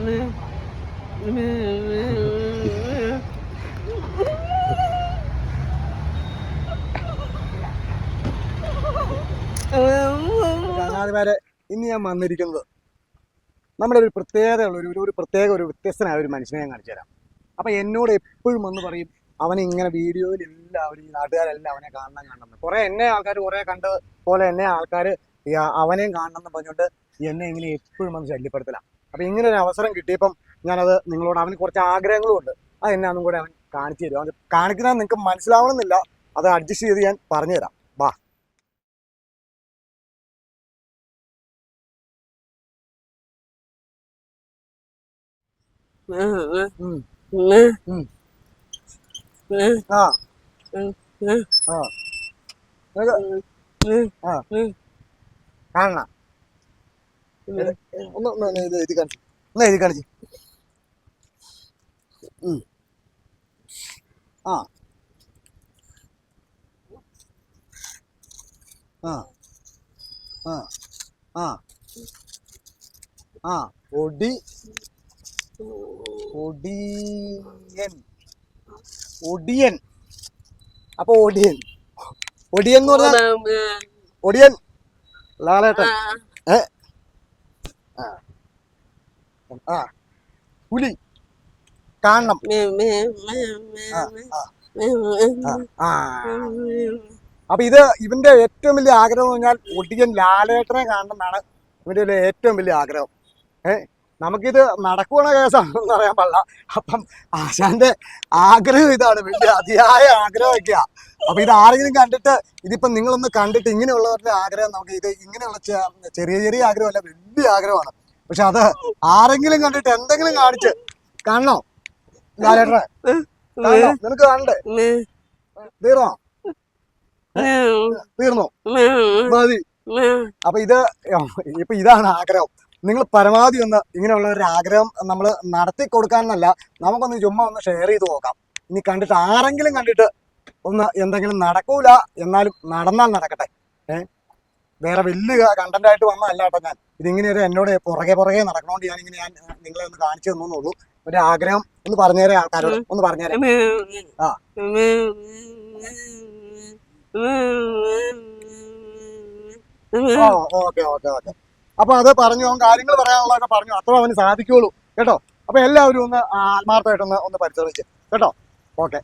ചങ്ങാതിമാരെ, ഇന്ന് ഞാൻ വന്നിരിക്കുന്നത് നമ്മുടെ ഒരു പ്രത്യേക ഒരു വ്യത്യസ്തനായ ഒരു മനുഷ്യനെ ഞാൻ കാണിച്ചു തരാം. അപ്പൊ എന്നോട് എപ്പോഴും വന്ന് പറയും, അവനെ ഇങ്ങനെ വീഡിയോയിൽ എല്ലാവരും ഈ നാട്ടുകാരെല്ലാം അവനെ കാണണം. കുറെ എന്നെ ആൾക്കാർ കുറെ കണ്ട പോലെ എന്നെ ആൾക്കാർ അവനെയും കാണണം എന്ന് പറഞ്ഞുകൊണ്ട് എന്നെ ഇങ്ങനെ എപ്പോഴും വന്ന് ശല്യപ്പെടുത്തല. അപ്പൊ ഇങ്ങനെ ഒരു അവസരം കിട്ടിയപ്പം ഞാനത് നിങ്ങളോട്, അവന് കുറച്ച് ആഗ്രഹങ്ങളും ഉണ്ട്, അത് എന്നാന്നും കൂടെ അവൻ കാണിച്ചു തരും. അത് കാണിക്കുന്നത് നിങ്ങൾക്ക് മനസ്സിലാവണമെന്നില്ല, അത് അഡ്ജസ്റ്റ് ചെയ്ത് ഞാൻ പറഞ്ഞുതരാം. വാ. കാണണം. ഒന്ന് എഴുതി കാണിച്ചു, എഴുതി കാണിച്ചു. ആ ആ ആ ആ ആ ഒടിയൻ. അപ്പൊ ഒടിയൻ എന്ന് പറഞ്ഞാൽ ഒടിയൻ ലാലേട്ടൻ. ആ പുലി കാണണം. അപ്പൊ ഇവന്റെ ഏറ്റവും വലിയ ആഗ്രഹം എന്ന് പറഞ്ഞാൽ ഒടിയൻ ലാലേട്ടനെ കാണണം എന്നാണ് ഇവന്റെ ഏറ്റവും വലിയ ആഗ്രഹം. നമുക്കിത് നടക്കുന്ന കേസാണെന്ന് അറിയാൻ പാടില്ല. അപ്പം ആശാന്റെ ആഗ്രഹം ഇതാണ്, വലിയ അതിയായ ആഗ്രഹമൊക്കെയാ. അപ്പൊ ഇത് ആരെങ്കിലും കണ്ടിട്ട്, ഇതിപ്പം നിങ്ങളൊന്ന് കണ്ടിട്ട്, ഇങ്ങനെയുള്ളവരുടെ ആഗ്രഹം, നമുക്ക് ഇത് ഇങ്ങനെയുള്ള ചെറിയ ചെറിയ ആഗ്രഹമല്ല, വലിയ ആഗ്രഹമാണ്. പക്ഷെ അത് ആരെങ്കിലും കണ്ടിട്ട് എന്തെങ്കിലും കാണിച്ച് കാണണോ ലാലേട്ടനെ? കാണണോ? നിനക്ക് കാണണ്ടേ? തീർന്നോ? മതി. അപ്പൊ ഇതാണ് ആഗ്രഹം. നിങ്ങൾ പരമാവധി ഒന്ന് ഇങ്ങനെയുള്ള ഒരു ആഗ്രഹം നമ്മൾ നടത്തി കൊടുക്കാന്നല്ല, നമുക്കൊന്ന് ചുമ്മാ ഒന്ന് ഷെയർ ചെയ്ത് നോക്കാം. ഇനി കണ്ടിട്ട് ആരെങ്കിലും കണ്ടിട്ട് ഒന്ന് എന്തെങ്കിലും നടക്കൂല, എന്നാലും നടന്നാൽ നടക്കട്ടെ. വേറെ വലിയ കണ്ടന്റ് ആയിട്ട് വന്നതല്ല കേട്ടോ. ഞാൻ ഇതിങ്ങനെ എന്നോട് പുറകെ നടക്കണോണ്ട് ഞാൻ നിങ്ങളെ ഒന്ന് കാണിച്ചു തന്നുള്ളൂ. ഒരു ആഗ്രഹം ഒന്ന് പറഞ്ഞേരെ, ആൾക്കാരോട് ഒന്ന് പറഞ്ഞേരെ. ആ ഓക്കെ. അപ്പൊ അത് പറഞ്ഞു, അവൻ കാര്യങ്ങൾ പറയാനുള്ളതൊക്കെ പറഞ്ഞു, അത്ര അവന് സാധിക്കുള്ളൂ കേട്ടോ. അപ്പൊ എല്ലാവരും ഒന്ന് ആത്മാർത്ഥമായിട്ടൊന്ന് പരിശ്രമിച്ച് കേട്ടോ. ഓക്കെ.